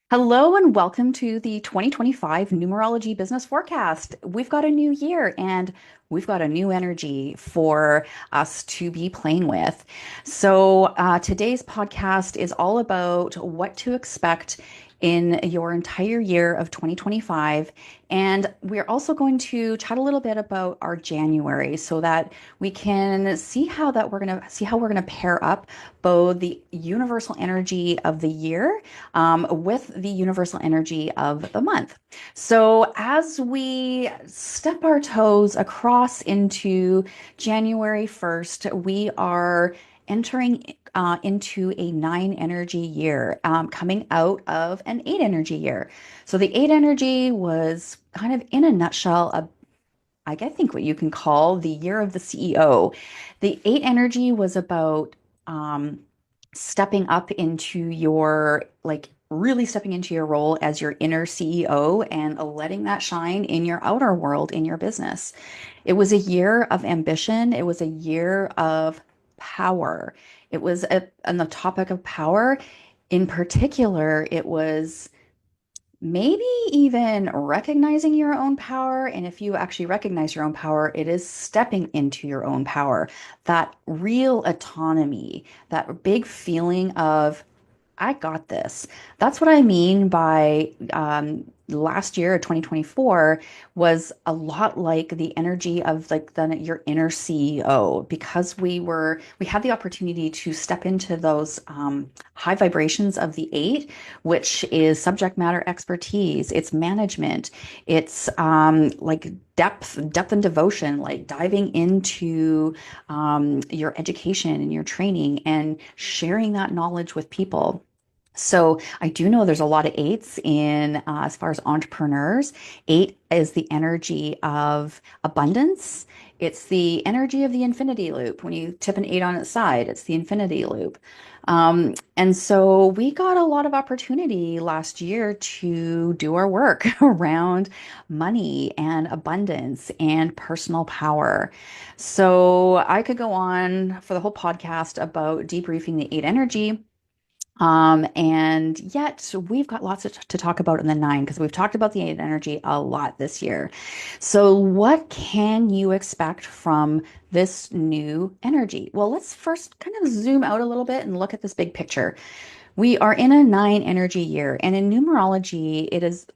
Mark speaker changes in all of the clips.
Speaker 1: Hello and welcome to the 2025 Numerology Business Forecast. We've got a new year and we've got a new energy for us to be playing with. Today's podcast is all about what to expect in your entire year of 2025. And we're also going to chat a little bit about our January so that we can see how we're going to pair up both the universal energy of the year with the universal energy of the month. So, as we step our toes across into January 1st, we are entering into a nine energy year, coming out of an eight energy year. So, the eight energy was kind of in a nutshell, I think what you can call the year of the CEO. The eight energy was about um, stepping up into your, like, really stepping into your role as your inner CEO and letting that shine in your outer world, in your business. It was a year of ambition. It was a year of power. On the topic of power, in particular, it was maybe even recognizing your own power. And if you actually recognize your own power, it is stepping into your own power, that real autonomy, that big feeling of, I got this. That's what I mean by last year, 2024, was a lot like the energy of like your inner CEO because we had the opportunity to step into those high vibrations of the eight, which is subject matter expertise, it's management, it's like depth and devotion, like diving into your education and your training and sharing that knowledge with people. So I do know there's a lot of eights in as far as entrepreneurs. Eight is the energy of abundance. It's the energy of the infinity loop. When you tip an eight on its side, it's the infinity loop. And so we got a lot of opportunity last year to do our work around money and abundance and personal power. So I could go on for the whole podcast about debriefing the eight energy. And yet we've got lots to talk about in the nine because we've talked about the eight energy a lot this year. So, what can you expect from this new energy? Well, let's first kind of zoom out a little bit and look at this big picture. We are in a nine energy year, and in numerology, it is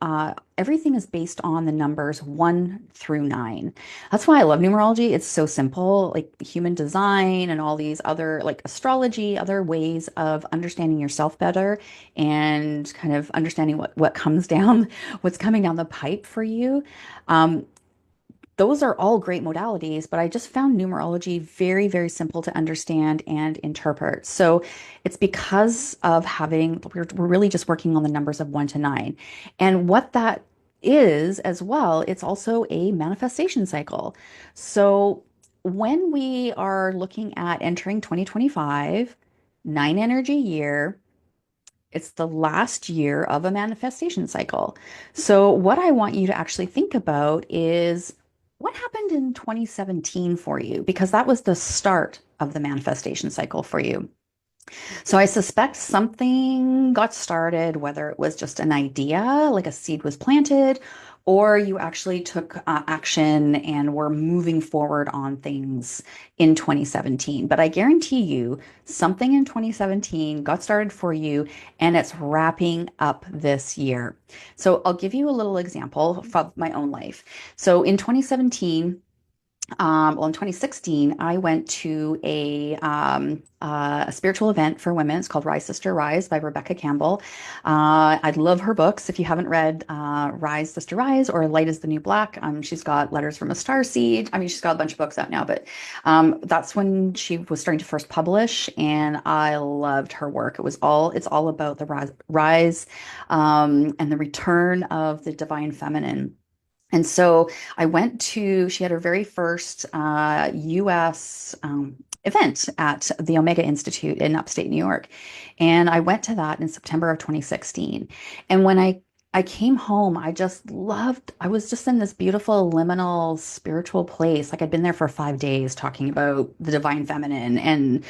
Speaker 1: everything is based on the numbers one through nine. That's why I love numerology. It's so simple, like human design and all these other, like astrology, other ways of understanding yourself better and kind of understanding what comes down, what's coming down the pipe for you. Um, those are all great modalities, but I just found numerology very, very simple to understand and interpret. So it's because of we're really just working on the numbers of one to nine. And what that is as well, it's also a manifestation cycle. So when we are looking at entering 2025, nine energy year, it's the last year of a manifestation cycle. So, what I want you to actually think about is what happened in 2017 for you, because that was the start of the manifestation cycle for you. So I suspect something got started, whether it was just an idea, like a seed was planted, or you actually took action and were moving forward on things in 2017. But I guarantee you, something in 2017 got started for you, and it's wrapping up this year. So I'll give you a little example from my own life. So in 2017, in 2016, I went to a spiritual event for women. It's called Rise Sister Rise by Rebecca Campbell. I love her books. If you haven't read Rise Sister Rise or Light is the New Black, she's got Letters from a Starseed. I mean, she's got a bunch of books out now, but that's when she was starting to first publish, and I loved her work. It's all about the rise and the return of the divine feminine. And so she had her very first US event at the Omega Institute in upstate New York. And I went to that in September of 2016. And when I came home, I was just in this beautiful liminal spiritual place. Like I'd been there for 5 days talking about the divine feminine and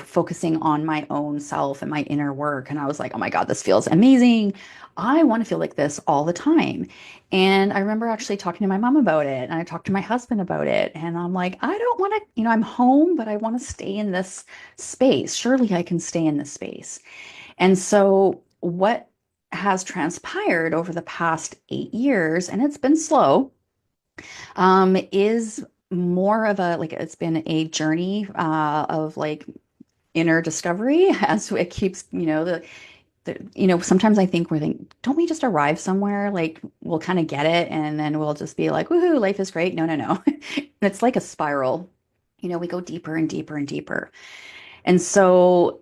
Speaker 1: focusing on my own self and my inner work. And I was like, oh my God, this feels amazing. I want to feel like this all the time. And I remember actually talking to my mom about it, and I talked to my husband about it. And I'm like, I don't want to, I'm home, but I want to stay in this space. Surely I can stay in this space. And so, what has transpired over the past 8 years, and it's been slow, is more of a like it's been a journey of like inner discovery as it keeps, sometimes I think don't we just arrive somewhere? Like we'll kind of get it and then we'll just be like, woohoo, life is great. No, no, no. It's like a spiral. We go deeper and deeper and deeper. And so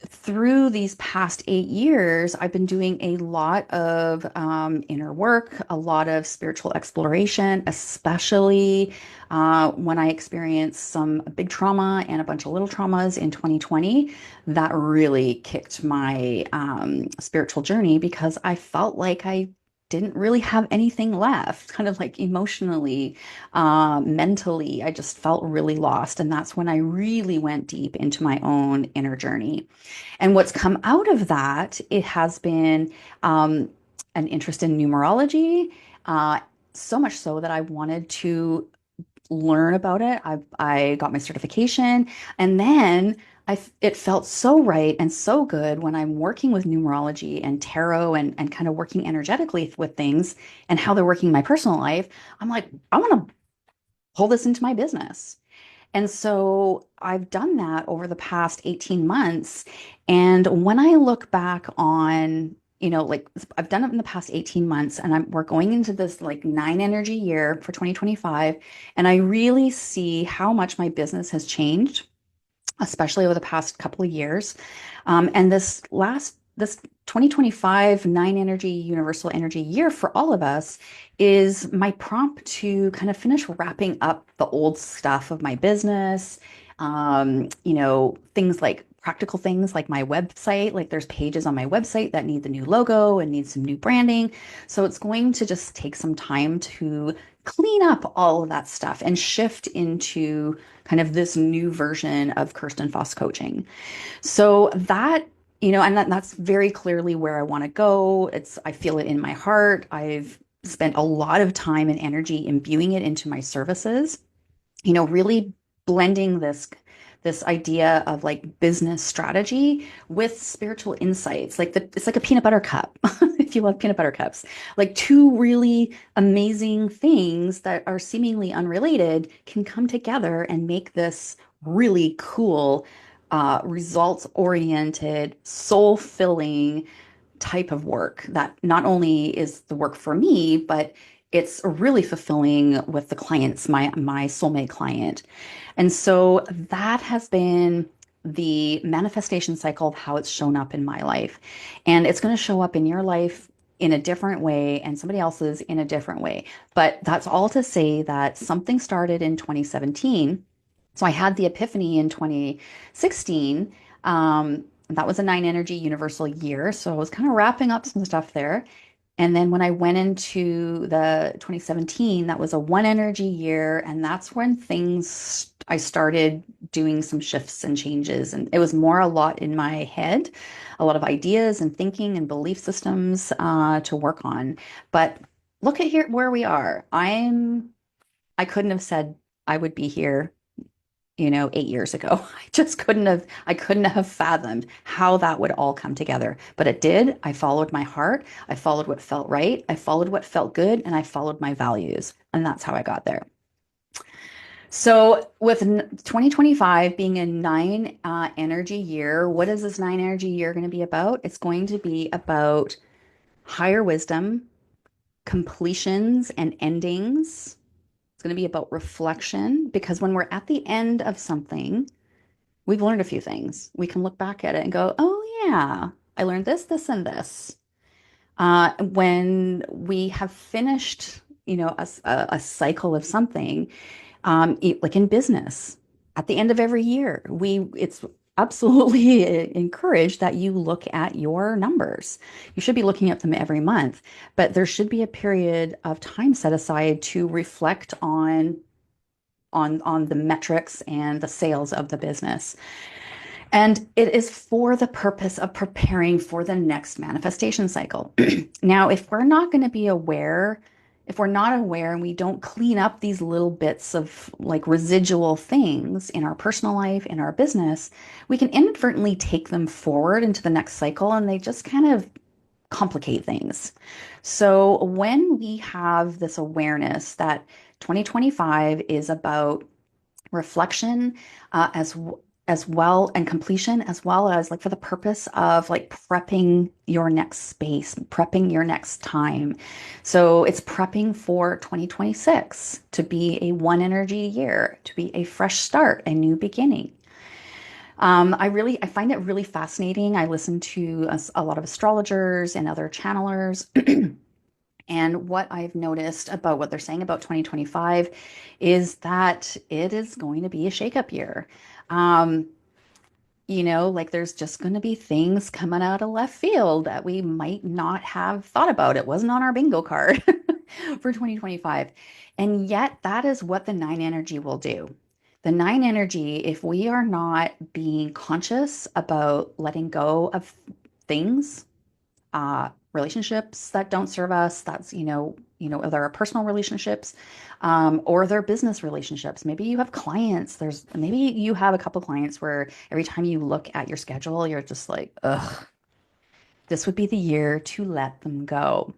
Speaker 1: through these past 8 years, I've been doing a lot of inner work, a lot of spiritual exploration, especially when I experienced some big trauma and a bunch of little traumas in 2020. That really kicked my spiritual journey because I felt like I didn't really have anything left, kind of like emotionally, mentally. I just felt really lost. And that's when I really went deep into my own inner journey. And what's come out of that, it has been an interest in numerology, uh, so much so that I wanted to learn about it. I got my certification, and then it felt so right and so good when I'm working with numerology and tarot and kind of working energetically with things and how they're working in my personal life. I'm like, I want to pull this into my business. And so I've done that over the past 18 months. And when I look back on, like I've done it in the past 18 months, and we're going into this like 9 energy year for 2025. And I really see how much my business has changed, especially over the past couple of years. And this 2025 9 energy universal energy year for all of us is my prompt to kind of finish wrapping up the old stuff of my business. Things like practical things like my website, like there's pages on my website that need the new logo and need some new branding. So it's going to just take some time to clean up all of that stuff and shift into kind of this new version of Kirsten Foss coaching. So that's very clearly where I want to go. I feel it in my heart. I've spent a lot of time and energy imbuing it into my services, really blending this idea of like business strategy with spiritual insights. It's like a peanut butter cup, if you love peanut butter cups, like two really amazing things that are seemingly unrelated can come together and make this really cool, results oriented, soul filling type of work that not only is the work for me, but it's really fulfilling with the clients, my soulmate client. And so that has been the manifestation cycle of how it's shown up in my life. And it's going to show up in your life in a different way and somebody else's in a different way. But that's all to say that something started in 2017. So I had the epiphany in 2016. That was a 9 energy universal year. So I was kind of wrapping up some stuff there. And then when I went into the 2017, that was a 1 energy year. And that's when I started doing some shifts and changes. And it was more a lot in my head, a lot of ideas and thinking and belief systems to work on. But look at here where we are. I couldn't have said I would be here 8 years ago. I couldn't have fathomed how that would all come together. But it did. I followed my heart. I followed what felt right. I followed what felt good. And I followed my values. And that's how I got there. So with 2025 being a 9 energy year, what is this 9 energy year going to be about? It's going to be about higher wisdom, completions and endings. It's going to be about reflection because when we're at the end of something, we've learned a few things. We can look back at it and go, oh, yeah, I learned this, this, and this. When we have finished, a cycle of something, like in business, at the end of every year, it's absolutely encouraged that you look at your numbers. You should be looking at them every month, but there should be a period of time set aside to reflect on the metrics and the sales of the business. And it is for the purpose of preparing for the next manifestation cycle. Now, if we're not going to be aware, if we're not aware and we don't clean up these little bits of like residual things in our personal life, in our business, we can inadvertently take them forward into the next cycle and they just kind of complicate things. So when we have this awareness that 2025 is about reflection, as well, and completion, as well as like for the purpose of like prepping your next space, prepping your next time. So it's prepping for 2026 to be a one energy year, to be a fresh start, a new beginning. I find it really fascinating. I listen to a lot of astrologers and other channelers. And what I've noticed about what they're saying about 2025 is that it is going to be a shakeup year. Um, like there's just going to be things coming out of left field that we might not have thought about. It wasn't on our bingo card for 2025. And yet, that is what the nine energy will do. The nine energy, if we are not being conscious about letting go of things, relationships that don't serve us. That's, there are personal relationships, or their business relationships. Maybe you have clients. Maybe you have a couple clients where every time you look at your schedule, you're just like, ugh, this would be the year to let them go.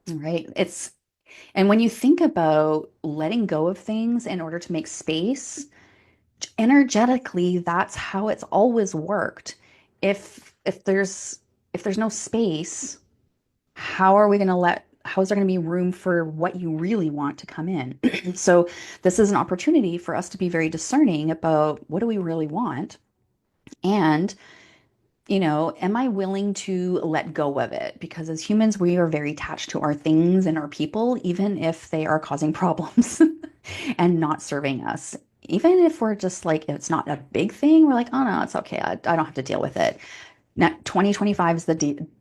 Speaker 1: Right? And when you think about letting go of things in order to make space, energetically, that's how it's always worked. If there's no space, how is there going to be room for what you really want to come in? So this is an opportunity for us to be very discerning about what do we really want, and am I willing to let go of it? Because as humans, we are very attached to our things and our people, even if they are causing problems and not serving us. Even if we're just like, it's not a big thing, we're like, oh no, it's okay. I don't have to deal with it. Now, 2025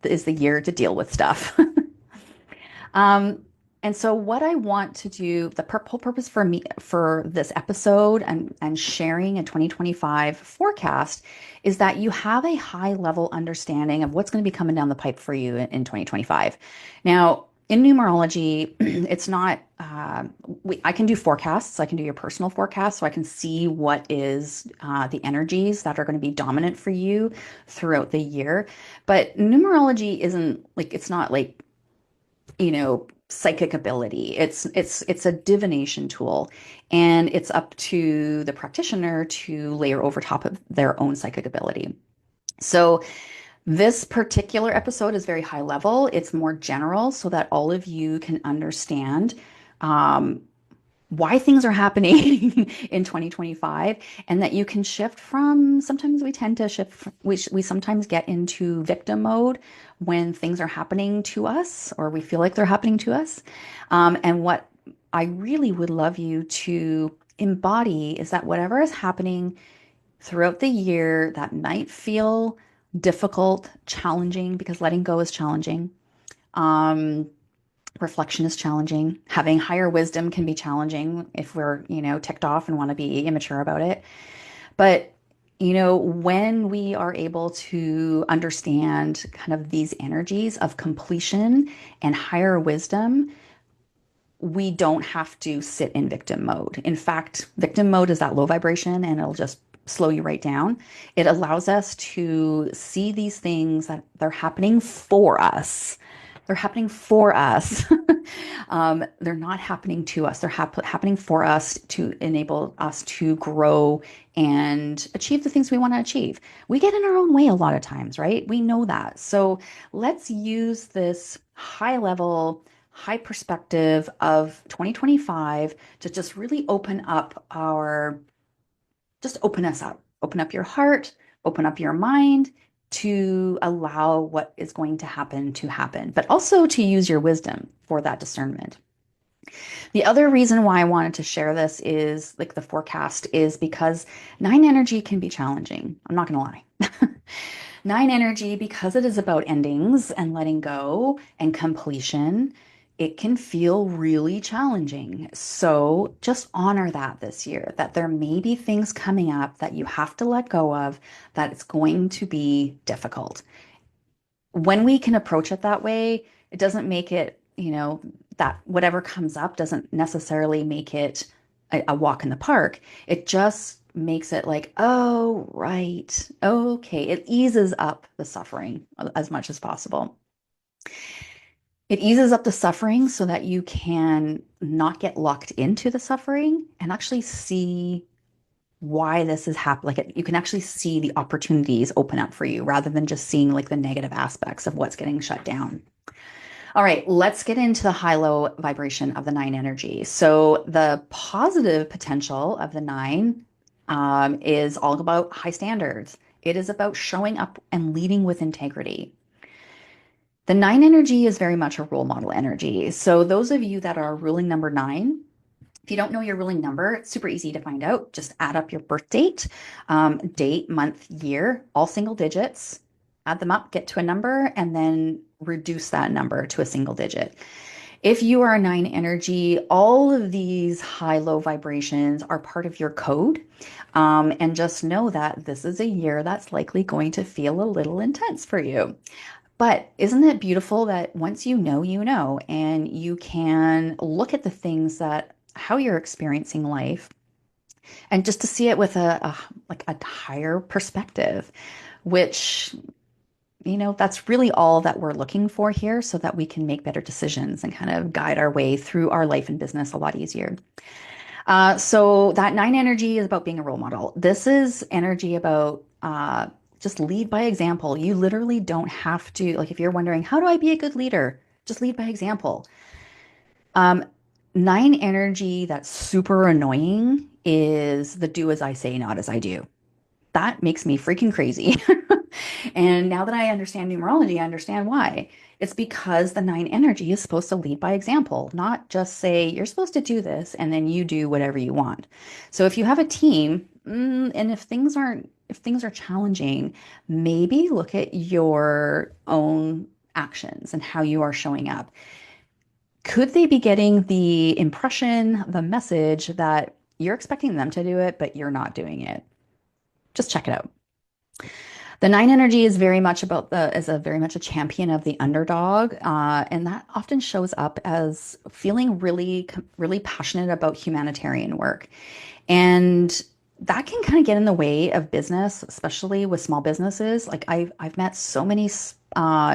Speaker 1: is the year to deal with stuff. Um, and so what I want to do, the whole purpose for me for this episode and sharing a 2025 forecast is that you have a high level understanding of what's going to be coming down the pipe for you in 2025. Now, in numerology, it's not, I can do forecasts. I can do your personal forecast so I can see what is the energies that are going to be dominant for you throughout the year. But numerology isn't like, it's not like psychic ability. It's a divination tool, and it's up to the practitioner to layer over top of their own psychic ability. So this particular episode is very high level. It's more general so that all of you can understand um, why things are happening in 2025, and that you can shift from, sometimes we tend to shift, we sometimes get into victim mode when things are happening to us or we feel like they're happening to us. And what I really would love you to embody is that whatever is happening throughout the year that might feel difficult, challenging, because letting go is challenging. Um, Reflection is challenging. Having higher wisdom can be challenging if we're, ticked off and want to be immature about it. But, when we are able to understand kind of these energies of completion and higher wisdom, we don't have to sit in victim mode. In fact, victim mode is that low vibration and it'll just slow you right down. It allows us to see these things that they're happening for us. They're happening for us. They're not happening to us. They're happening for us to enable us to grow and achieve the things we want to achieve. We get in our own way a lot of times, right? We know that. So let's use this high level, high perspective of 2025 to just really open us up, open up your heart, open up your mind to allow what is going to happen, but also to use your wisdom for that discernment. The other reason why I wanted to share this is like the forecast is because nine energy can be challenging. I'm not going to lie. Nine energy, because it is about endings and letting go and completion, it can feel really challenging. So just honor that this year, that there may be things coming up that you have to let go of, that it's going to be difficult. When we can approach it that way, it doesn't make it, that whatever comes up doesn't necessarily make it a walk in the park. It just makes it like, oh, right. Okay. It eases up the suffering as much as possible. It eases up the suffering so that you can not get locked into the suffering and actually see why this is happening. Like you can actually see the opportunities open up for you rather than just seeing like the negative aspects of what's getting shut down. All right, let's get into the high-low vibration of the nine energy. So the positive potential of the nine is all about high standards. It is about showing up and leading with integrity. The nine energy is very much a role model energy. So those of you that are ruling number nine, if you don't know your ruling number, it's super easy to find out. Just add up your birth date, date, month, year, all single digits, add them up, get to a number, and then reduce that number to a single digit. If you are a nine energy, all of these high low vibrations are part of your code. And just know that this is a year that's likely going to feel a little intense for you. But isn't it beautiful that once you know, and you can look at the things that how you're experiencing life and just to see it with a like a higher perspective, which that's really all that we're looking for here so that we can make better decisions and kind of guide our way through our life and business a lot easier. So that nine energy is about being a role model. This is energy about just lead by example. You literally don't have to, like, if you're wondering, how do I be a good leader? Just lead by example. Um, Nine energy that's super annoying is the do as I say, not as I do. That makes me freaking crazy. And now that I understand numerology, I understand why. It's because the nine energy is supposed to lead by example, not just say, you're supposed to do this and then you do whatever you want. So if you have a team, and if things are challenging, maybe look at your own actions and how you are showing up. Could they be getting the impression, the message that you're expecting them to do it, but you're not doing it? Just check it out. The nine energy is very much about is a very much a champion of the underdog, and that often shows up as feeling really passionate about humanitarian work, and that can kind of get in the way of business, especially with small businesses. Like I've met so many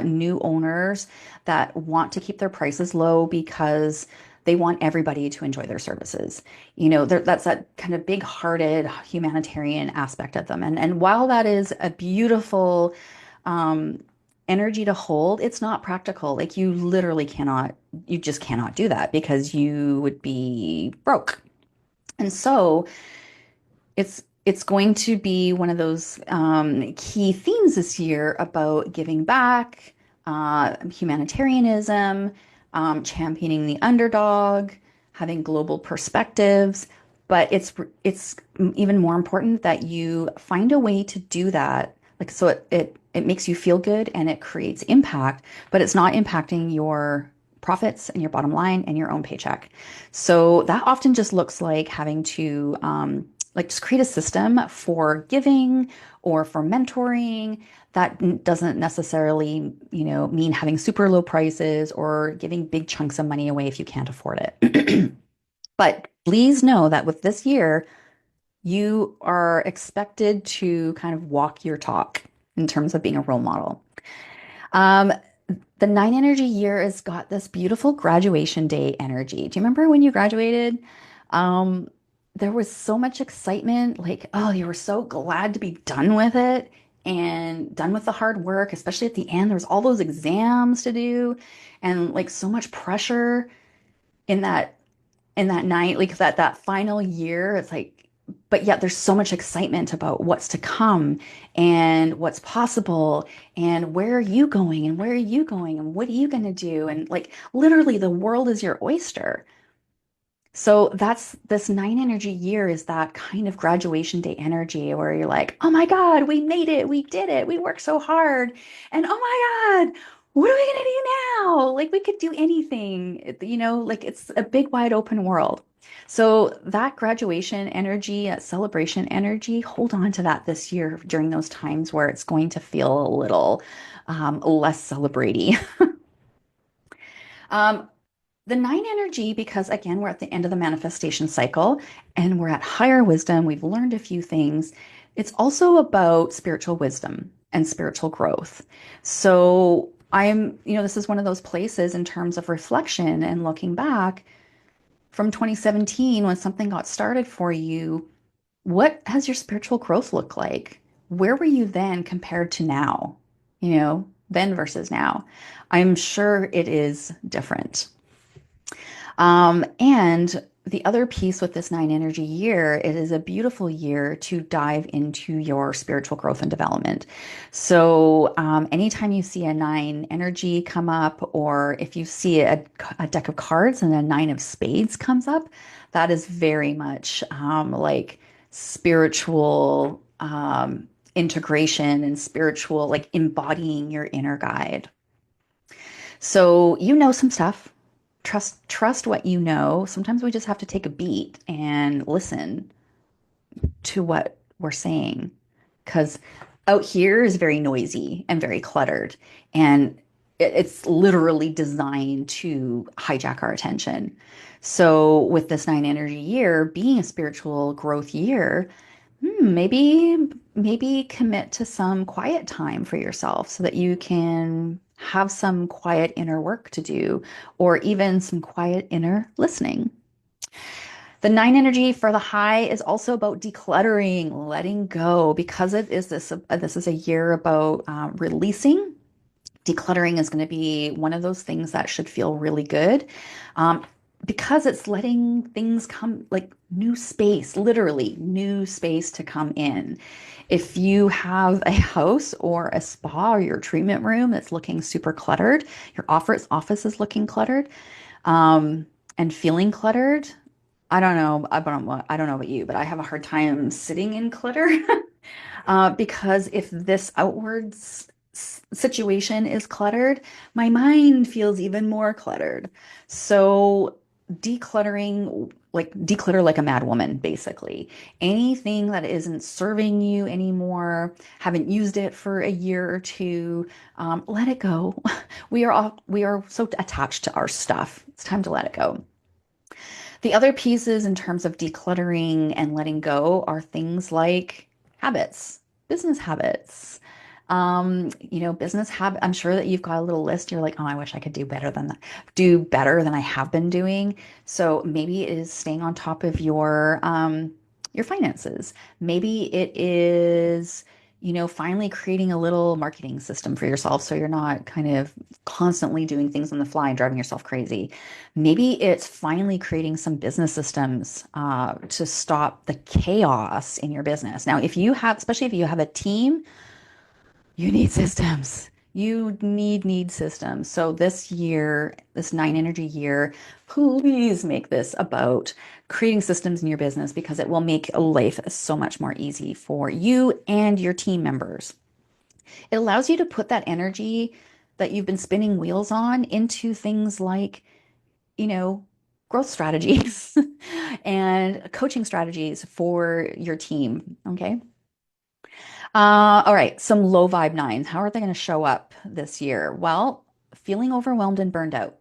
Speaker 1: new owners that want to keep their prices low because they want everybody to enjoy their services. That's that kind of big-hearted humanitarian aspect of them. And while that is a beautiful um, energy to hold, it's not practical. Like you just cannot do that because you would be broke. And so it's going to be one of those key themes this year about giving back, humanitarianism, championing the underdog, having global perspectives. But it's even more important that you find a way to do that. Like so, it makes you feel good and it creates impact, but it's not impacting your profits and your bottom line and your own paycheck. So that often just looks like having to like just create a system for giving or for mentoring that doesn't necessarily, mean having super low prices or giving big chunks of money away if you can't afford it. But please know that with this year, you are expected to kind of walk your talk in terms of being a role model. Um, the nine energy year has got this beautiful graduation day energy. Do you remember when you graduated? Um, there was so much excitement, like, oh, you were so glad to be done with it and done with the hard work, especially at the end. There was all those exams to do and like so much pressure in that night, like that final year. It's like, but yet there's so much excitement about what's to come and what's possible and where are you going and where are you going and what are you going to do? And like literally the world is your oyster. So that's this nine energy year is that kind of graduation day energy where you're like, oh my God, we made it. We did it. We worked so hard. And oh my God, what are we going to do wow, like we could do anything, like it's a big wide open world. So that graduation energy, that celebration energy, hold on to that this year during those times where it's going to feel a little less celebratory. Um, the nine energy, because again, we're at the end of the manifestation cycle and we're at higher wisdom, we've learned a few things. It's also about spiritual wisdom and spiritual growth. So this is one of those places in terms of reflection and looking back from 2017 when something got started for you. What has your spiritual growth looked like? Where were you then compared to now? Then versus now. I'm sure it is different. And the other piece with this nine energy year, it is a beautiful year to dive into your spiritual growth and development. So, anytime you see a nine energy come up, or if you see a deck of cards and a nine of spades comes up, that is very much like spiritual integration and spiritual, like embodying your inner guide. So you know some stuff. Trust what you know. Sometimes we just have to take a beat and listen to what we're saying because out here is very noisy and very cluttered, and it's literally designed to hijack our attention. So with this nine energy year being a spiritual growth year, maybe commit to some quiet time for yourself so that you can have some quiet inner work to do, or even some quiet inner listening. The nine energy for the high is also about decluttering, letting go, because this is a year about releasing. Decluttering is going to be one of those things that should feel really good. Um, because it's letting things come, like new space, literally new space to come in. If you have a house or a spa or your treatment room that's looking super cluttered, your office is looking cluttered, and feeling cluttered. I don't know about you, but I have a hard time sitting in clutter. Because if this outwards situation is cluttered, my mind feels even more cluttered. So declutter like a mad woman, basically. Anything that isn't serving you anymore, haven't used it for a year or two, let it go. We are so attached to our stuff. It's time to let it go. The other pieces in terms of decluttering and letting go are things like habits, business habits. Business habit. I'm sure that you've got a little list. You're like, oh, I wish I could do better than that, do better than I have been doing. So maybe it is staying on top of your finances. Maybe it is, finally creating a little marketing system for yourself so you're not kind of constantly doing things on the fly and driving yourself crazy. Maybe it's finally creating some business systems to stop the chaos in your business. Now, especially if you have a team, you need systems. You need systems. So this year, this nine energy year, please make this about creating systems in your business because it will make life so much more easy for you and your team members. It allows you to put that energy that you've been spinning wheels on into things like, you know, growth strategies and coaching strategies for your team. Okay. All right, some low vibe nines. How are they going to show up this year? Well, feeling overwhelmed and burned out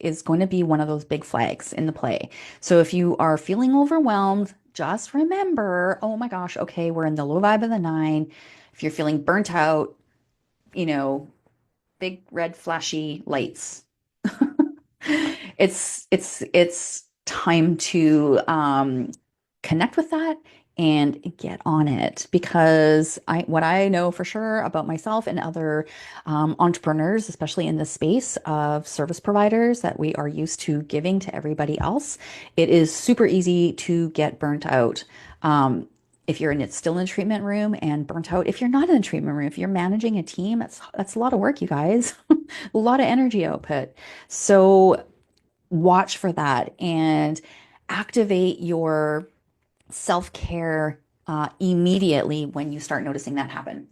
Speaker 1: is going to be one of those big flags in the play. So if you are feeling overwhelmed, just remember, oh my gosh, okay, we're in the low vibe of the nine. If you're feeling burnt out, you know, big red flashy lights. It's time to connect with that and get on it because what I know for sure about myself and other entrepreneurs, especially in the space of service providers that we are used to giving to everybody else, it is super easy to get burnt out. If you're still in the treatment room and burnt out, if you're not in the treatment room, if you're managing a team, that's a lot of work, you guys, a lot of energy output. So watch for that and activate your self-care immediately when you start noticing that happen.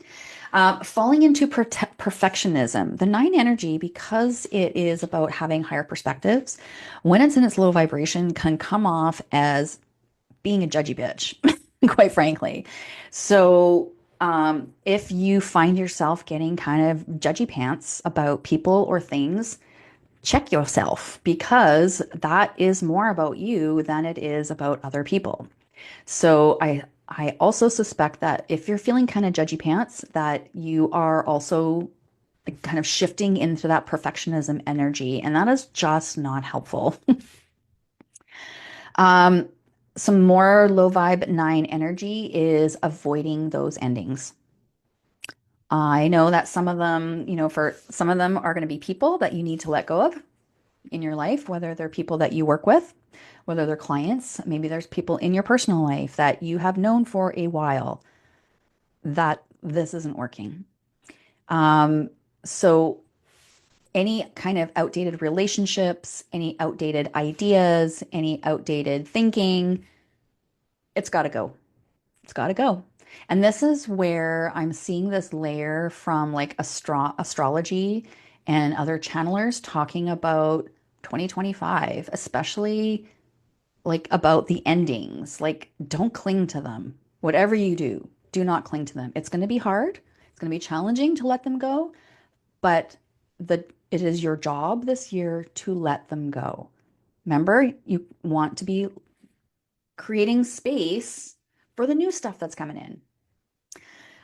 Speaker 1: Falling into perfectionism. The nine energy, because it is about having higher perspectives, when it's in its low vibration, can come off as being a judgy bitch, quite frankly. So, if you find yourself getting kind of judgy pants about people or things, check yourself because that is more about you than it is about other people. So I also suspect that if you're feeling kind of judgy pants, that you are also kind of shifting into that perfectionism energy, and that is just not helpful. Um, some more low vibe nine energy is avoiding those endings. I know that some of them, for some of them are going to be people that you need to let go of in your life, whether they're people that you work with, whether they're clients, maybe there's people in your personal life that you have known for a while that this isn't working. Um, so any kind of outdated relationships, any outdated ideas, any outdated thinking, it's got to go. It's got to go. And this is where I'm seeing this layer from like astrology and other channelers talking about 2025, especially like about the endings. Like, don't cling to them. Whatever you do, do not cling to them. It's going to be hard. It's going to be challenging to let them go, but it is your job this year to let them go. Remember, you want to be creating space for the new stuff that's coming in.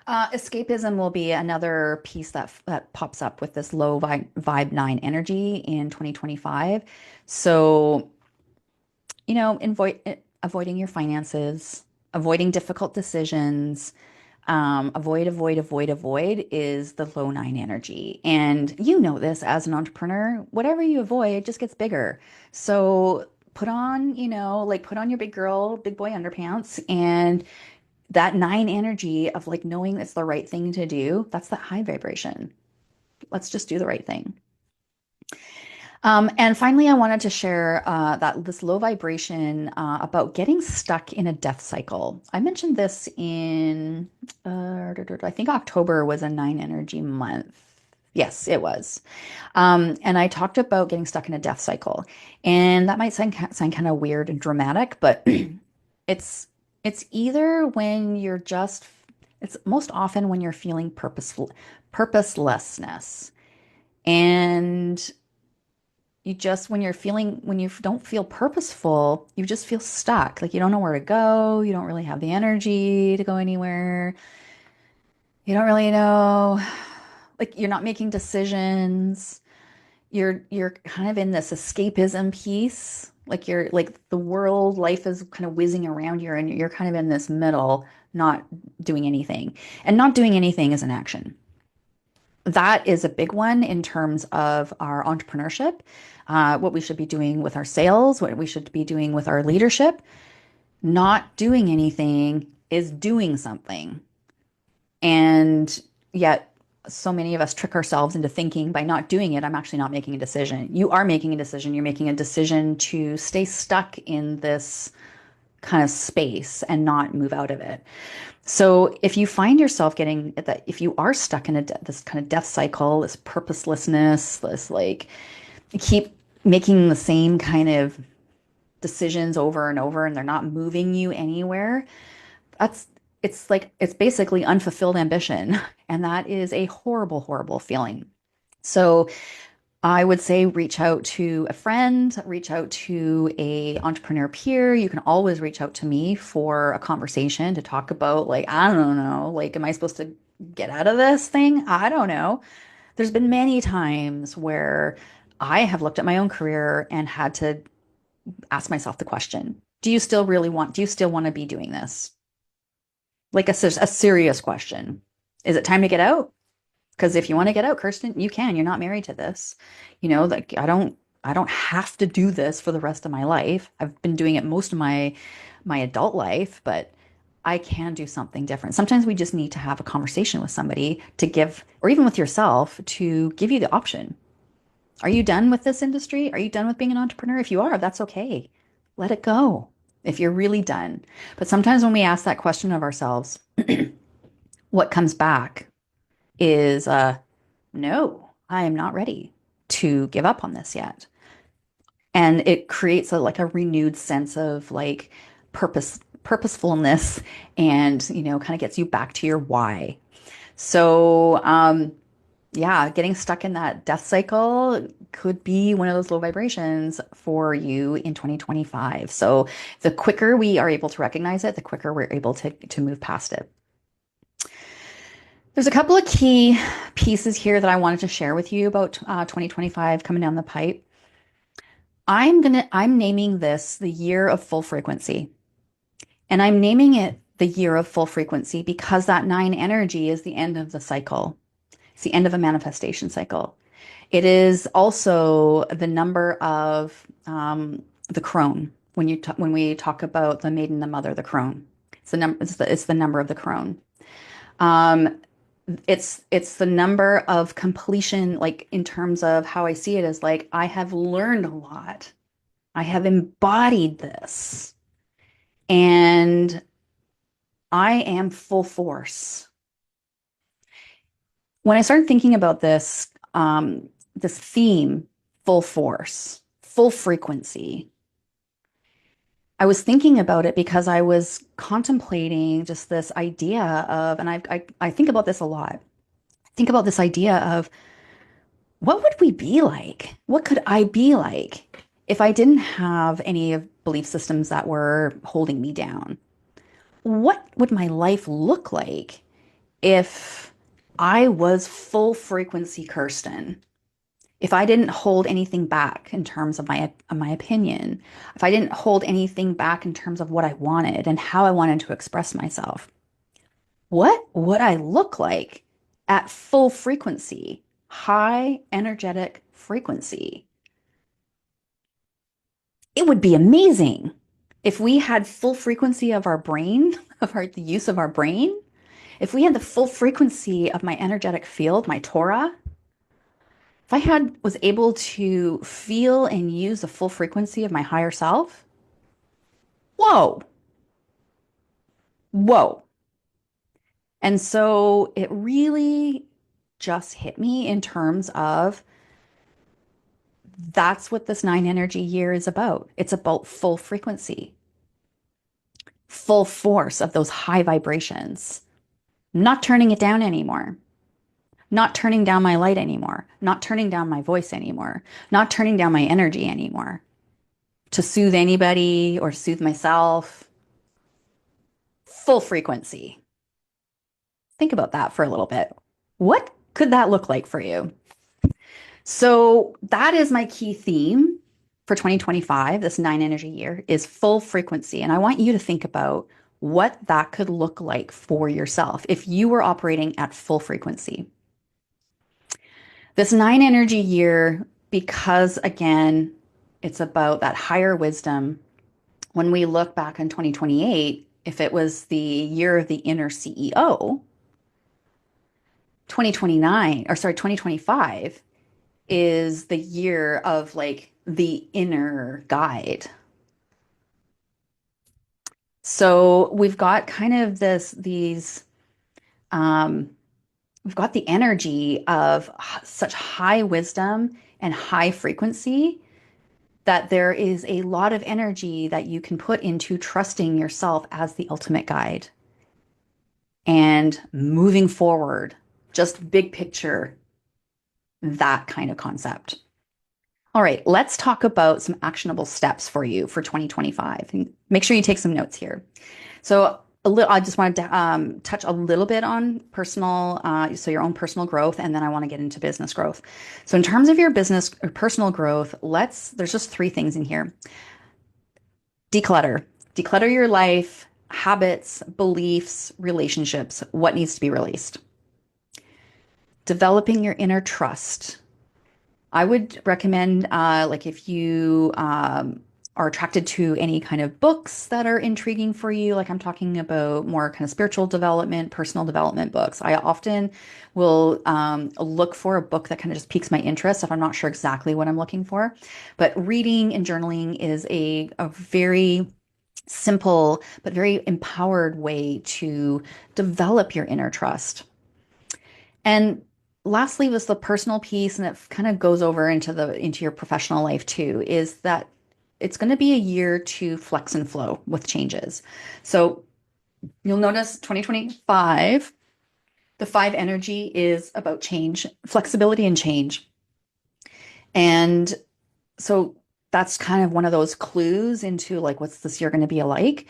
Speaker 1: Escapism will be another piece that pops up with this low vibe nine energy in 2025. So, avoiding your finances, avoiding difficult decisions, avoid is the low nine energy. And you know this as an entrepreneur, whatever you avoid just gets bigger. So put on, like put on your big girl, big boy underpants and that nine energy of like knowing it's the right thing to do. That's that high vibration. Let's just do the right thing. And finally, I wanted to share that this low vibration about getting stuck in a death cycle. I mentioned this in, I think October was a nine energy month. Yes, it was. And I talked about getting stuck in a death cycle, and that might sound kind of weird and dramatic, but it's it's either when you're just, it's most often when you're feeling purposelessness, and when you don't feel purposeful, you just feel stuck. Like you don't know where to go. You don't really have the energy to go anywhere. You don't really know, like you're not making decisions. You're kind of in this escapism piece. Like you're like the world, life is kind of whizzing around you and you're kind of in this middle, not doing anything. And not doing anything is an action. That is a big one in terms of our entrepreneurship, what we should be doing with our sales, what we should be doing with our leadership. Not doing anything is doing something. And yet, so many of us trick ourselves into thinking by not doing it, I'm actually not making a decision. You are making a decision. You're making a decision to stay stuck in this kind of space and not move out of it. So if you find yourself getting that, if you are stuck in this kind of death cycle, this purposelessness, this like you keep making the same kind of decisions over and over and they're not moving you anywhere, that's it's basically unfulfilled ambition. And that is a horrible, horrible feeling. So I would say reach out to a friend, reach out to a entrepreneur peer. You can always reach out to me for a conversation to talk about like, I don't know, like, am I supposed to get out of this thing? I don't know. There's been many times where I have looked at my own career and had to ask myself the question, do you still want to be doing this? Like a serious question. Is it time to get out? Because if you want to get out, Kirsten, you can. You're not married to this. Like I don't have to do this for the rest of my life. I've been doing it most of my adult life, but I can do something different. Sometimes we just need to have a conversation with somebody to give, or even with yourself, to give you the option. Are you done with this industry? Are you done with being an entrepreneur? If you are, that's okay. Let it go. if you're really done. But sometimes when we ask that question of ourselves, what comes back is, no, I am not ready to give up on this yet. And it creates like a renewed sense of like purposefulness, and kind of gets you back to your why. So, yeah, getting stuck in that death cycle could be one of those low vibrations for you in 2025. So the quicker we are able to recognize it, the quicker we're able to move past it. There's a couple of key pieces here that I wanted to share with you about 2025 coming down the pipe. I'm naming this the year of full frequency. And I'm naming it the year of full frequency because that nine energy is the end of the cycle. It's the end of a manifestation cycle. It is also the number of the crone. When we talk about the maiden, the mother, the crone, it's the number of the crone. Um, it's the number of completion, like in terms of how I see it, as like I have learned a lot. I have embodied this, and I am full force. When I started thinking about this theme, full force, full frequency, I was thinking about it because I was contemplating just this idea of, and I think about this a lot. I think about this idea of what would we be like? What could I be like if I didn't have any of belief systems that were holding me down? What would my life look like if I was full frequency Kirsten? If I didn't hold anything back in terms of my opinion, if I didn't hold anything back in terms of what I wanted and how I wanted to express myself, what would I look like at full frequency, high energetic frequency? It would be amazing if we had full frequency of our brain, the use of our brain. If we had the full frequency of my energetic field, my Torah, if I was able to feel and use the full frequency of my higher self, whoa, whoa. And so it really just hit me in terms of that's what this nine energy year is about. It's about full frequency, full force of those high vibrations, not turning it down anymore, not turning down my light anymore, not turning down my voice anymore, not turning down my energy anymore to soothe anybody or soothe myself. Full frequency. Think about that for a little bit. What could that look like for you? So that is my key theme for 2025, this nine energy year, is full frequency. And I want you to think about what that could look like for yourself if you were operating at full frequency. This nine energy year, because again, it's about that higher wisdom. When we look back on 2028, if it was the year of the inner CEO, 2025 is the year of like the inner guide. So we've got kind of um, we've got the energy of such high wisdom and high frequency that there is a lot of energy that you can put into trusting yourself as the ultimate guide and moving forward, just big picture, that kind of concept. All right, let's talk about some actionable steps for you for 2025. And make sure you take some notes here. So I just wanted to touch a little bit on personal, so your own personal growth, and then I want to get into business growth. So in terms of your business or personal growth, there's just three things in here. Declutter your life, habits, beliefs, relationships, what needs to be released. Developing your inner trust. I would recommend, like, if you are attracted to any kind of books that are intriguing for you, like I'm talking about more kind of spiritual development, personal development books. I often will look for a book that kind of just piques my interest if I'm not sure exactly what I'm looking for. But reading and journaling is a very simple but very empowered way to develop your inner trust. And lastly was the personal piece, and it kind of goes over into your professional life too, is that it's going to be a year to flex and flow with changes. So you'll notice 2025, the five energy is about change, flexibility and change. And so that's kind of one of those clues into like what's this year going to be like.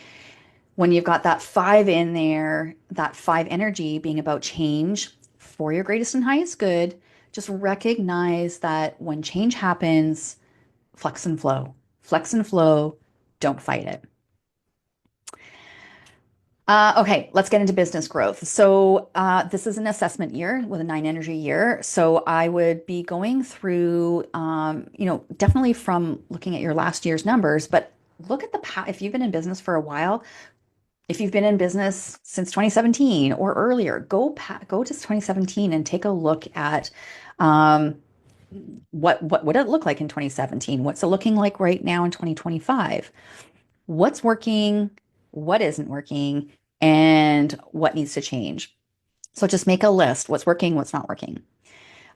Speaker 1: When you've got that five in there, that five energy being about change for your greatest and highest good, just recognize that when change happens, flex and flow. Flex and flow, don't fight it. Okay, let's get into business growth. So, this is an assessment year with a nine energy year. So, I would be going through, definitely from looking at your last year's numbers, but look at the past. If you've been in business for a while, if you've been in business since 2017 or earlier, go to 2017 and take a look at um, what did it look like in 2017? What's it looking like right now in 2025? What's working? What isn't working? And what needs to change? So just make a list. What's working? What's not working?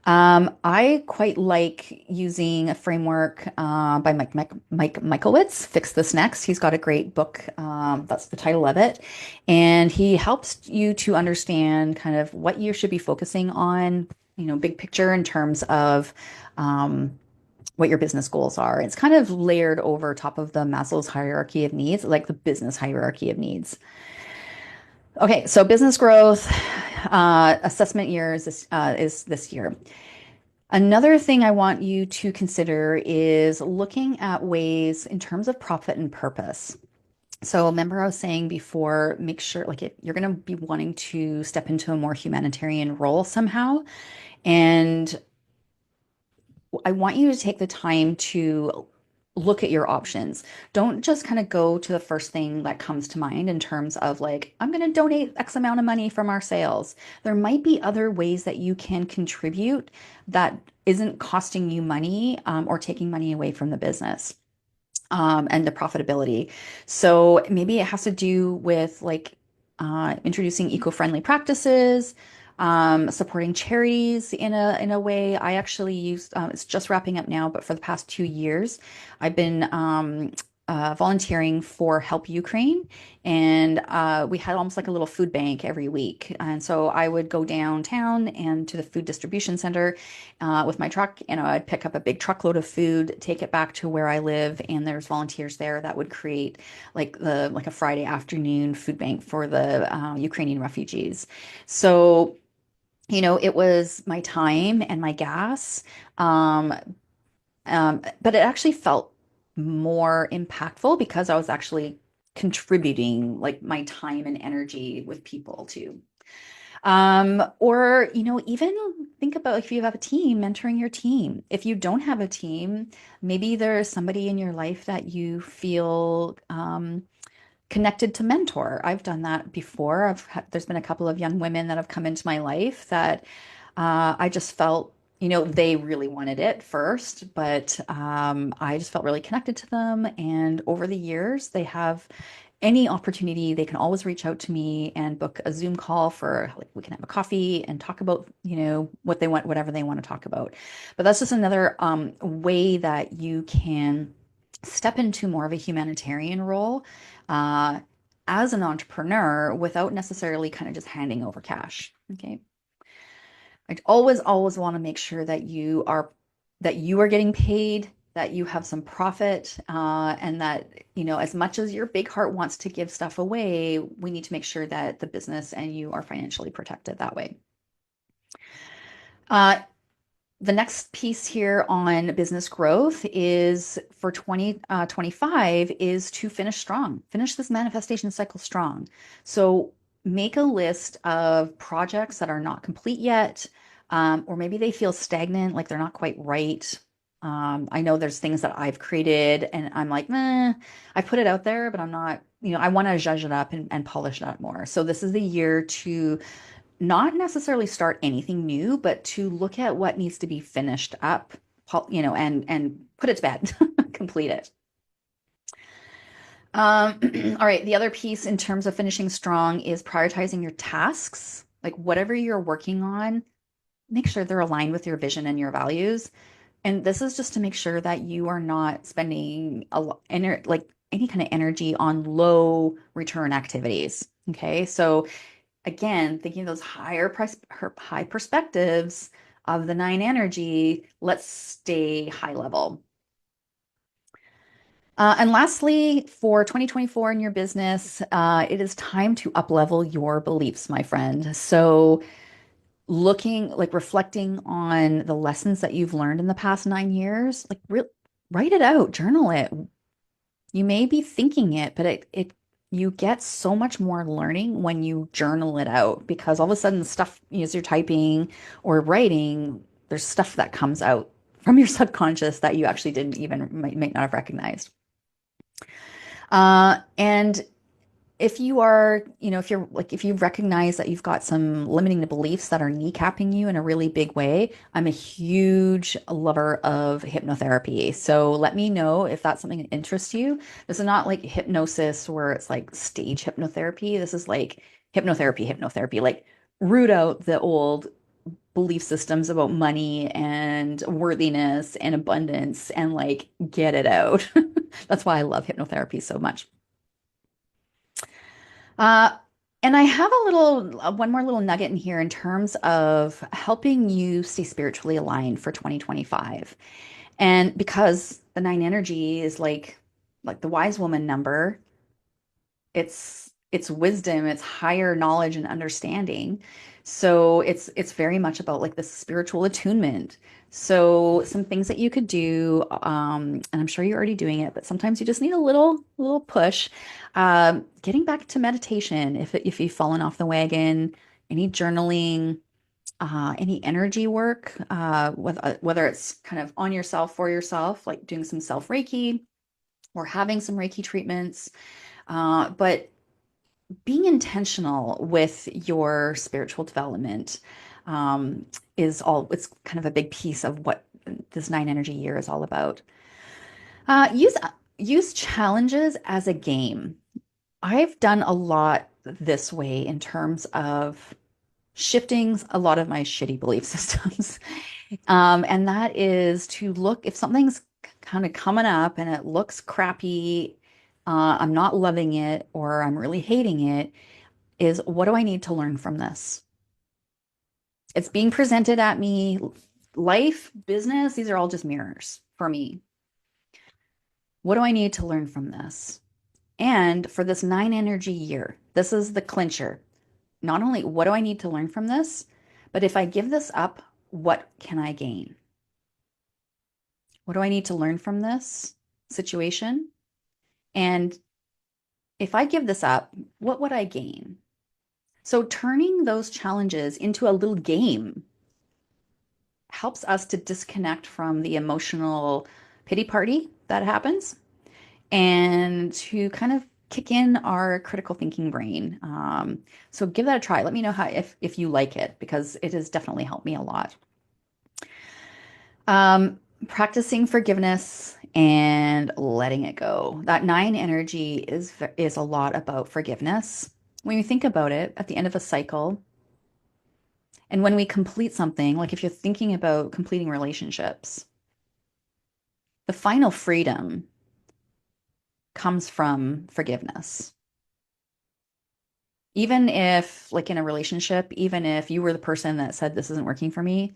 Speaker 1: I quite like using a framework by Mike Michaelwitz, Fix This Next. He's got a great book. That's the title of it. And he helps you to understand kind of what you should be focusing on, big picture in terms of what your business goals are. It's kind of layered over top of the Maslow's hierarchy of needs, like the business hierarchy of needs. Okay, so business growth assessment year is this year. Another thing I want you to consider is looking at ways in terms of profit and purpose. So remember I was saying before, make sure like you're going to be wanting to step into a more humanitarian role somehow. And I want you to take the time to look at your options. Don't just kind of go to the first thing that comes to mind in terms of like, I'm going to donate X amount of money from our sales. There might be other ways that you can contribute that isn't costing you money or taking money away from the business and the profitability. So maybe it has to do with like introducing eco-friendly practices, supporting charities in a way. I actually use it's just wrapping up now, but for the past 2 years, I've been volunteering for Help Ukraine, and we had almost like a little food bank every week. And so I would go downtown and to the food distribution center with my truck, and I'd pick up a big truckload of food, take it back to where I live, and there's volunteers there that would create like a Friday afternoon food bank for the Ukrainian refugees. So it was my time and my gas. Um, but it actually felt more impactful because I was actually contributing like my time and energy with people too. Or, even think about if you have a team, mentoring your team. If you don't have a team, maybe there's somebody in your life that you feel connected to mentor. I've done that before. There's been a couple of young women that have come into my life that I just felt, they really wanted it first, but I just felt really connected to them. And over the years, they have any opportunity, they can always reach out to me and book a Zoom call for like we can have a coffee and talk about, what they want, whatever they want to talk about. But that's just another way that you can step into more of a humanitarian role uh, as an entrepreneur without necessarily kind of just handing over cash. Okay. I always want to make sure that you are getting paid, that you have some profit, and that, as much as your big heart wants to give stuff away, we need to make sure that the business and you are financially protected that way. Uh, the next piece here on business growth is for 2025 is to finish strong, finish this manifestation cycle strong. So make a list of projects that are not complete yet, or maybe they feel stagnant, like they're not quite right. I know there's things that I've created and I'm like, I put it out there, but I'm not, I want to zhuzh it up and polish it up more. So this is the year to not necessarily start anything new, but to look at what needs to be finished up, and put it to bed, complete it. All right. The other piece in terms of finishing strong is prioritizing your tasks. Like whatever you're working on, make sure they're aligned with your vision and your values. And this is just to make sure that you are not spending like any kind of energy on low return activities. Okay. So again, thinking of those high perspectives of the nine energy, let's stay high level. And lastly, for 2024 in your business, it is time to uplevel your beliefs, my friend. So, reflecting on the lessons that you've learned in the past 9 years, write it out, journal it. You may be thinking it, but you get so much more learning when you journal it out because all of a sudden, stuff as you're typing or writing, there's stuff that comes out from your subconscious that you actually didn't even might not have recognized. And if you are, if you recognize that you've got some limiting beliefs that are kneecapping you in a really big way, I'm a huge lover of hypnotherapy. So let me know if that's something that interests you. This is not like hypnosis where it's like stage hypnotherapy. This is like hypnotherapy, like root out the old belief systems about money and worthiness and abundance and like get it out. That's why I love hypnotherapy so much. Uh, and I have one more little nugget in here in terms of helping you stay spiritually aligned for 2025. And because the nine energy is like the wise woman number, it's wisdom, it's higher knowledge and understanding. So it's very much about like the spiritual attunement. So some things that you could do, and I'm sure you're already doing it, but sometimes you just need a little push. Getting back to meditation, if you've fallen off the wagon, any journaling, any energy work, whether it's kind of on yourself for yourself, like doing some self Reiki or having some Reiki treatments. But being intentional with your spiritual development it's kind of a big piece of what this nine energy year is all about. Use challenges as a game. I've done a lot this way in terms of shifting a lot of my shitty belief systems. And that is to look if something's kind of coming up and it looks crappy, I'm not loving it or I'm really hating it, is what do I need to learn from this? It's being presented at me. Life, business, these are all just mirrors for me. What do I need to learn from this? And for this nine energy year, this is the clincher. Not only what do I need to learn from this, but if I give this up, what can I gain? What do I need to learn from this situation? And if I give this up, what would I gain? So turning those challenges into a little game helps us to disconnect from the emotional pity party that happens and to kind of kick in our critical thinking brain. So give that a try. Let me know how if you like it because it has definitely helped me a lot. Um, Practicing forgiveness and letting it go. That nine energy is a lot about forgiveness. When you think about it, at the end of a cycle, and when we complete something, like if you're thinking about completing relationships, the final freedom comes from forgiveness. Even if, like in a relationship, even if you were the person that said, this isn't working for me,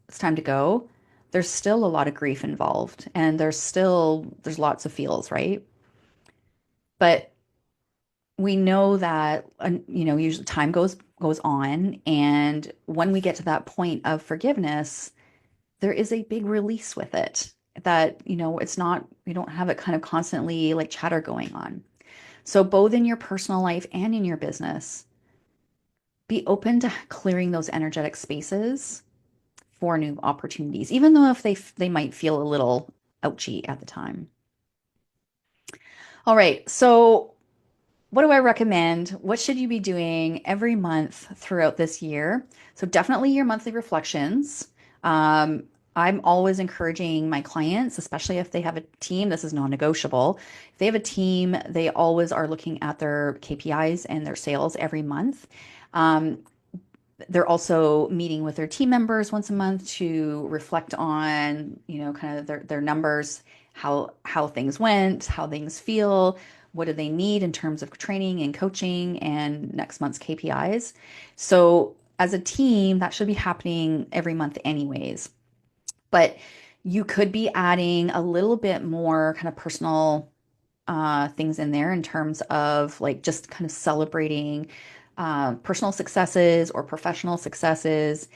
Speaker 1: it's time to go, there's still a lot of grief involved and there's lots of feels, right? But we know that, usually time goes on. And when we get to that point of forgiveness, there is a big release with it that, it's not, you don't have it kind of constantly like chatter going on. So both in your personal life and in your business, be open to clearing those energetic spaces for new opportunities, even though if they might feel a little ouchy at the time. All right, so what do I recommend? What should you be doing every month throughout this year? So definitely your monthly reflections. Um, I'm always encouraging my clients, especially if they have a team, this is non-negotiable. If they have a team, they always are looking at their KPIs and their sales every month. Um, they're also meeting with their team members once a month to reflect on, kind of their numbers, how things went, how things feel, what do they need in terms of training and coaching and next month's KPIs. So as a team, that should be happening every month anyways. But you could be adding a little bit more kind of personal things in there in terms of like just kind of celebrating personal successes or professional successes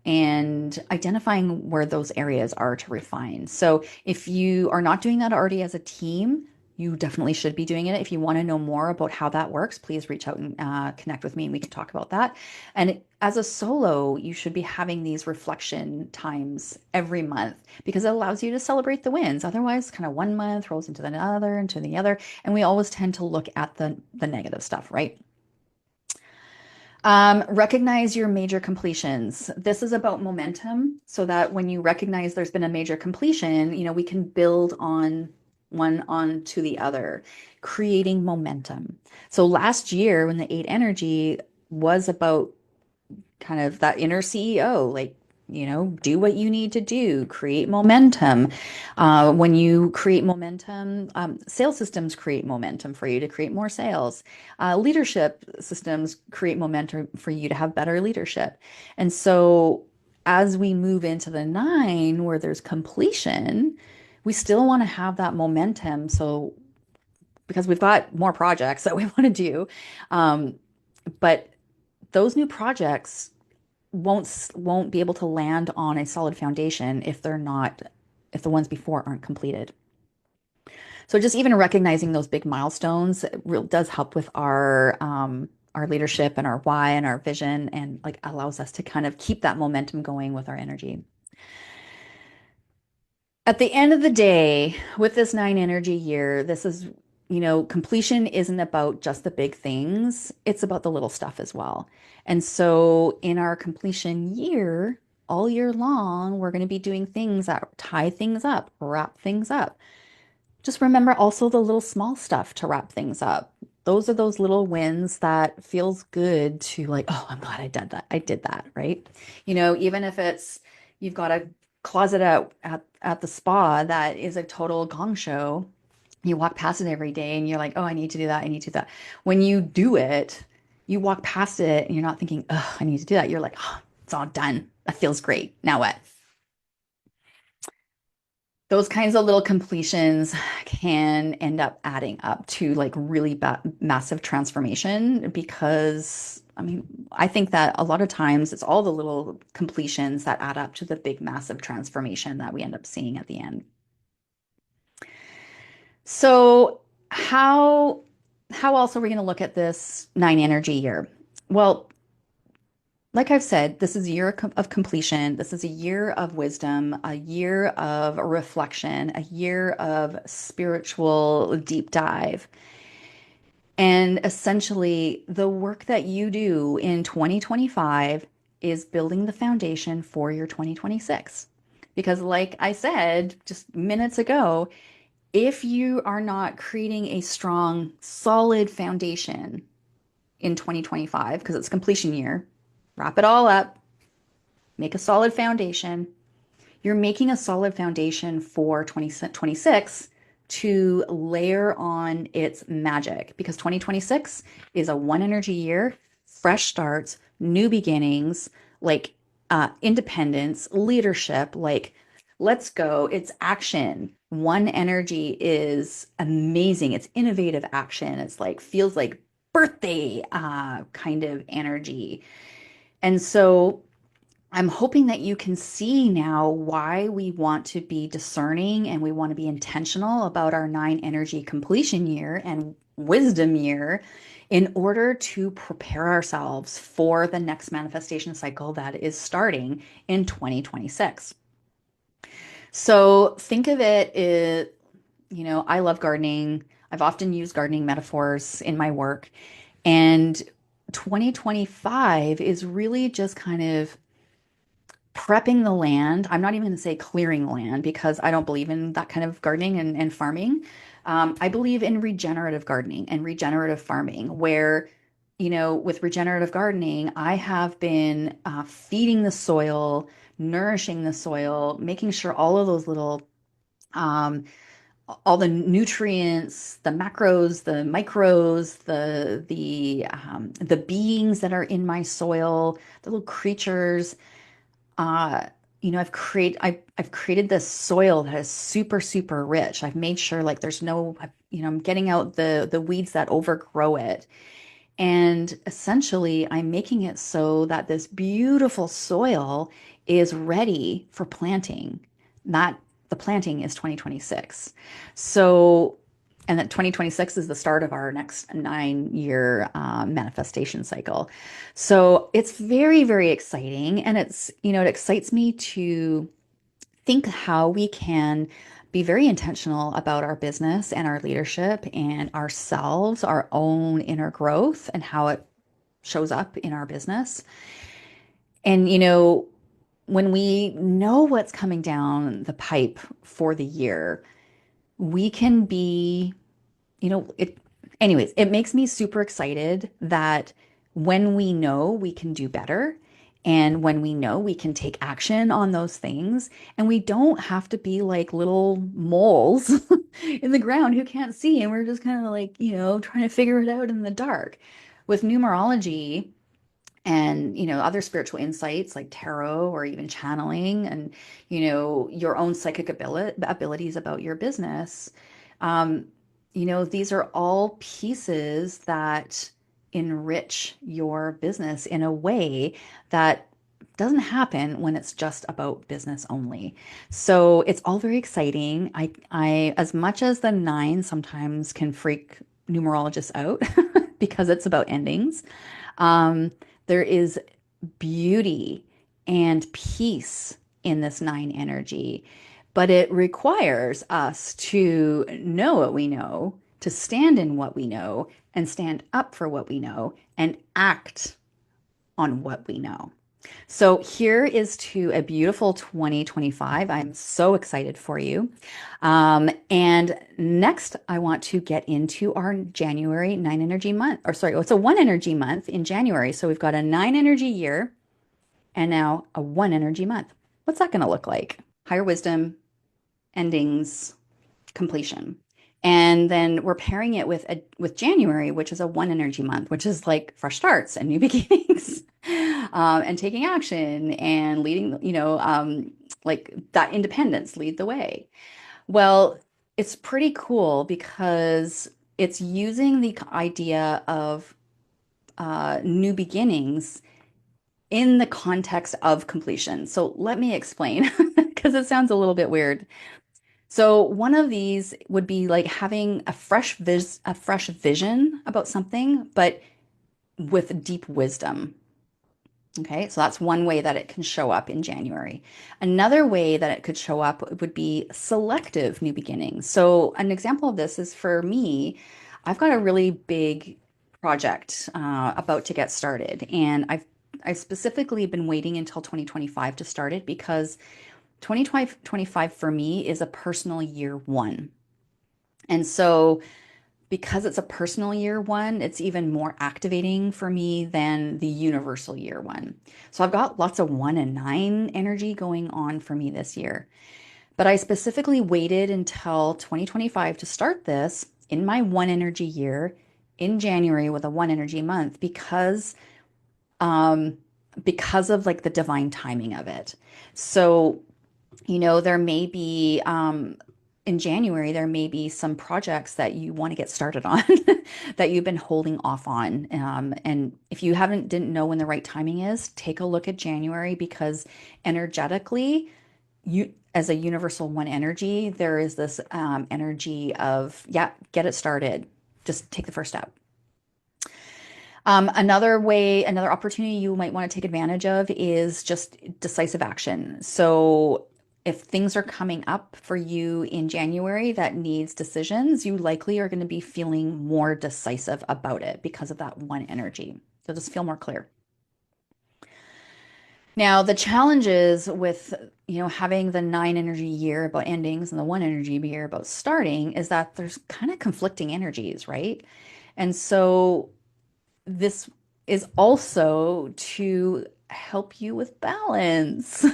Speaker 1: and identifying where those areas are to refine. So if you are not doing that already as a team, you definitely should be doing it. If you want to know more about how that works, please reach out and connect with me and we can talk about that. And as a solo, you should be having these reflection times every month because it allows you to celebrate the wins. Otherwise, kind of one month rolls into the other, into the other, and we always tend to look at the negative stuff, right? Recognize your major completions. This is about momentum so that when you recognize there's been a major completion, we can build on one onto the other, creating momentum. So last year, when the eight energy was about kind of that inner CEO, like, do what you need to do, create momentum. When you create momentum, sales systems create momentum for you to create more sales. Leadership systems create momentum for you to have better leadership. And so as we move into the nine, where there's completion, we still want to have that momentum. So because we've got more projects that we want to do, um, but those new projects won't be able to land on a solid foundation if the ones before aren't completed. So just even recognizing those big milestones does help with our leadership and our why and our vision, and like allows us to kind of keep that momentum going with our energy. At the end of the day, with this nine energy year, this is, completion isn't about just the big things, it's about the little stuff as well. And so in our completion year, all year long, we're going to be doing things that tie things up, wrap things up. Just remember also the little small stuff to wrap things up. Those are those little wins that feels good to like, oh, I'm glad I did that. I did that, right? Even if it's you've got a closet at the spa that is a total gong show, you walk past it every day and you're like, oh, I need to do that. I need to do that. When you do it, you walk past it and you're not thinking, oh, I need to do that. You're like, oh, it's all done. That feels great. Now what? Those kinds of little completions can end up adding up to like really massive transformation because I mean, I think that a lot of times it's all the little completions that add up to the big massive transformation that we end up seeing at the end. So, how else are we going to look at this nine energy year? Well, like I've said, this is a year of completion. This is a year of wisdom, a year of reflection, a year of spiritual deep dive. And essentially, the work that you do in 2025 is building the foundation for your 2026. Because, like I said just minutes ago, if you are not creating a strong, solid foundation in 2025, because it's completion year, wrap it all up, make a solid foundation. You're making a solid foundation for 2026 to layer on its magic because 2026 is a one energy year, fresh starts, new beginnings, like independence, leadership, like let's go. It's action. One energy is amazing. It's innovative action. It's like feels like birthday kind of energy. And so I'm hoping that you can see now why we want to be discerning and we want to be intentional about our nine energy completion year and wisdom year in order to prepare ourselves for the next manifestation cycle that is starting in 2026. So think of I love gardening. I've often used gardening metaphors in my work. And 2025 is really just kind of prepping the land. I'm not even going to say clearing land because I don't believe in that kind of gardening and farming. I believe in regenerative gardening and regenerative farming, where, with regenerative gardening, I have been feeding the soil, nourishing the soil, making sure all of those little um, all the nutrients, the macros, the micros, the beings that are in my soil, the little creatures. Uh, I've created this soil that is super, super rich. I've made sure like there's no, I'm getting out the weeds that overgrow it. And essentially, I'm making it so that this beautiful soil is ready for planting. Not the planting is 2026. So, and that 2026 is the start of our next 9 year manifestation cycle. So it's very, very exciting. And it excites me to think how we can be very intentional about our business and our leadership and ourselves, our own inner growth, and how it shows up in our business. And, when we know what's coming down the pipe for the year, we can be, anyways, it makes me super excited that when we know we can do better and when we know we can take action on those things, and we don't have to be like little moles in the ground who can't see, and we're just kind of like, trying to figure it out in the dark. With numerology, and other spiritual insights like tarot or even channeling, and your own psychic abilities about your business, um, these are all pieces that enrich your business in a way that doesn't happen when it's just about business only. So it's all very exciting. I as much as the nine sometimes can freak numerologists out because it's about endings, um, there is beauty and peace in this nine energy, but it requires us to know what we know, to stand in what we know, and stand up for what we know, and act on what we know. So here is to a beautiful 2025. I'm so excited for you. And next, I want to get into our January nine energy month, or sorry, it's a one energy month in January. So we've got a nine energy year and now a one energy month. What's that going to look like? Higher wisdom, endings, completion. And then we're pairing it with January, which is a one energy month, which is like fresh starts and new beginnings, and taking action and leading, like that independence, lead the way. Well, it's pretty cool because it's using the idea of new beginnings in the context of completion. So let me explain because it sounds a little bit weird. So one of these would be like having a fresh vision about something, but with deep wisdom. Okay, so that's one way that it can show up in January. Another way that it could show up would be selective new beginnings. So an example of this is for me, I've got a really big project about to get started, and I've specifically been waiting until 2025 to start it because 2025 for me is a personal year one. And so because it's a personal year one, it's even more activating for me than the universal year one. So I've got lots of one and nine energy going on for me this year. But I specifically waited until 2025 to start this in my one energy year in January with a one energy month um because of like the divine timing of it. So there may be in January, there may be some projects that you want to get started on that you've been holding off on. And if you didn't know when the right timing is, take a look at January because energetically, you as a universal one energy, there is this energy of, yeah, get it started. Just take the first step. Another opportunity you might want to take advantage of is just decisive action. So if things are coming up for you in January that needs decisions, you likely are going to be feeling more decisive about it because of that one energy. So just feel more clear. Now, the challenges with, having the nine energy year about endings and the one energy year about starting is that there's kind of conflicting energies, right? And so this is also to help you with balance.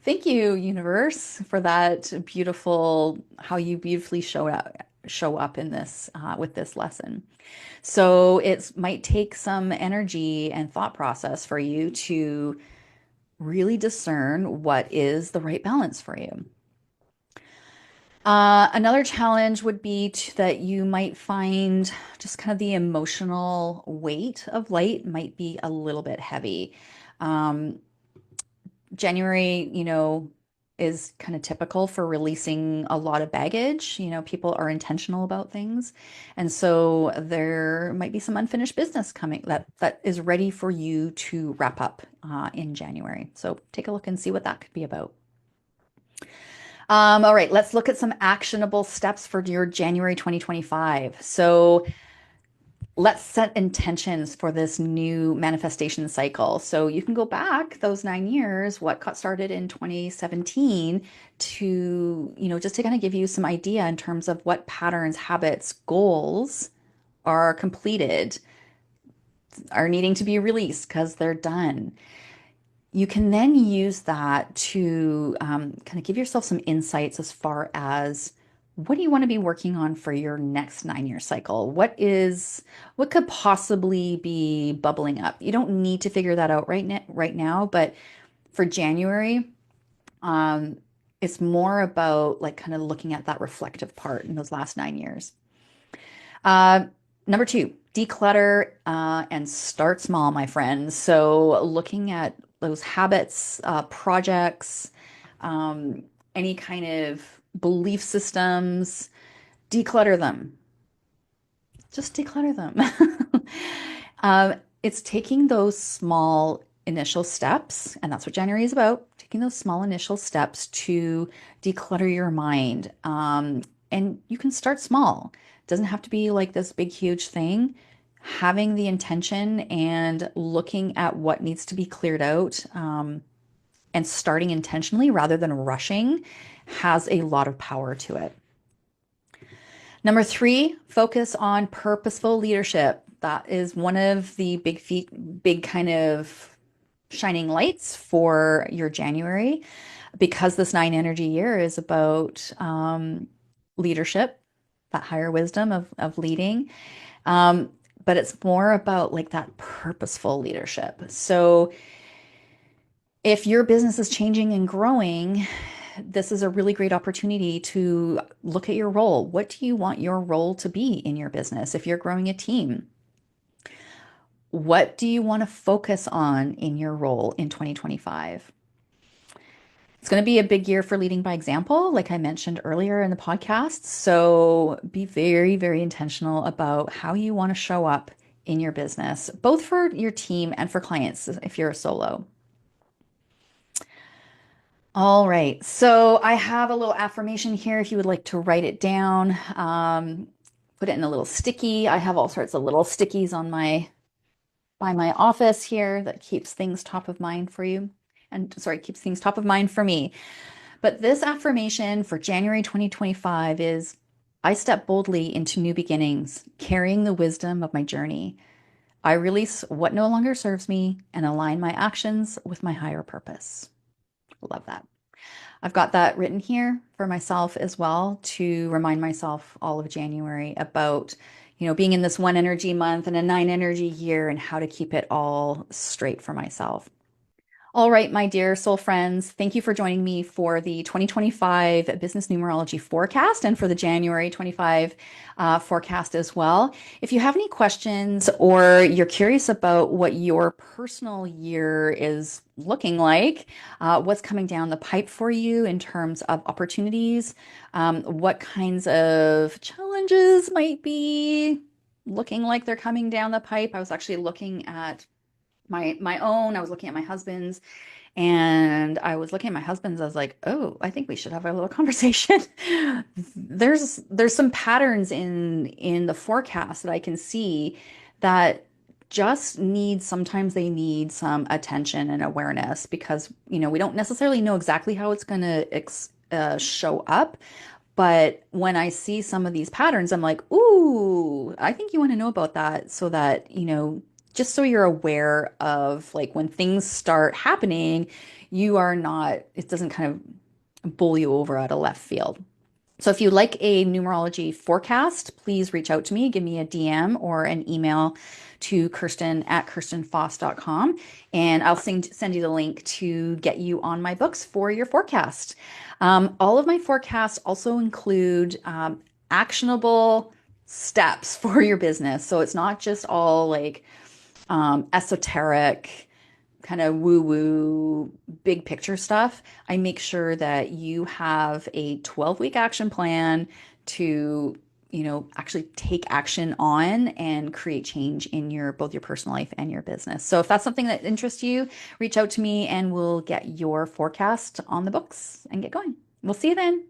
Speaker 1: Thank you, universe, for that beautiful, how you beautifully show up in this with this lesson. So it might take some energy and thought process for you to really discern what is the right balance for you. Another challenge would be that you might find just kind of the emotional weight of light might be a little bit heavy. Um, January, is kind of typical for releasing a lot of baggage. People are intentional about things. And so there might be some unfinished business coming that is ready for you to wrap up in January. So take a look and see what that could be about. All right, let's look at some actionable steps for your January 2025. So let's set intentions for this new manifestation cycle. So you can go back those 9 years, what got started in 2017 to, just to kind of give you some idea in terms of what patterns, habits, goals are completed, are needing to be released because they're done. You can then use that to kind of give yourself some insights as far as what do you want to be working on for your next 9 year cycle? What could possibly be bubbling up? You don't need to figure that out right now, but for January, um, it's more about like kind of looking at that reflective part in those last 9 years. Uh, Number two, declutter and start small, my friends. So, looking at those habits, projects, um, any kind of belief systems, declutter them. Just declutter them. It's taking those small initial steps, and that's what January is about, taking those small initial steps to declutter your mind. And you can start small. It doesn't have to be like this big, huge thing. Having the intention and looking at what needs to be cleared out, and starting intentionally rather than rushing has a lot of power to it. Number three, focus on purposeful leadership. That is one of the big kind of shining lights for your January, because this nine energy year is about leadership, that higher wisdom of leading. Um, but it's more about like that purposeful leadership. So if your business is changing and growing, this is a really great opportunity to look at your role. What do you want your role to be in your business? If you're growing a team, what do you want to focus on in your role in 2025? It's going to be a big year for leading by example, like I mentioned earlier in the podcast. So be very, very intentional about how you want to show up in your business, both for your team and for clients if you're a solo. All right. So I have a little affirmation here if you would like to write it down. Put it in a little sticky. I have all sorts of little stickies on by my office here that keeps things top of mind for you. And sorry, keeps things top of mind for me. But this affirmation for January 2025 is I step boldly into new beginnings, carrying the wisdom of my journey. I release what no longer serves me and align my actions with my higher purpose. Love that. I've got that written here for myself as well to remind myself all of January about, being in this one energy month and a nine energy year and how to keep it all straight for myself. All right, my dear soul friends, thank you for joining me for the 2025 Business Numerology Forecast and for the January 25 forecast as well. If you have any questions or you're curious about what your personal year is looking like, what's coming down the pipe for you in terms of opportunities, what kinds of challenges might be looking like they're coming down the pipe. I was actually looking at my own. I was looking at my husband's, and I was looking at my husband's. I was like, "Oh, I think we should have a little conversation." There's some patterns in the forecast that I can see that just need, sometimes they need some attention and awareness because, we don't necessarily know exactly how it's going to show up. But when I see some of these patterns, I'm like, ooh, I think you want to know about that so that, just so you're aware of like when things start happening, you are not, it doesn't kind of bowl you over out of left field. So if you like a numerology forecast, please reach out to me, give me a DM or an email to kirsten@kirstenfoss.com, and I'll send you the link to get you on my books for your forecast. All of my forecasts also include actionable steps for your business. So it's not just all like esoteric, kind of woo woo, big picture stuff. I make sure that you have a 12-week action plan to, actually take action on and create change in your both your personal life and your business. So if that's something that interests you, reach out to me and we'll get your forecast on the books and get going. We'll see you then.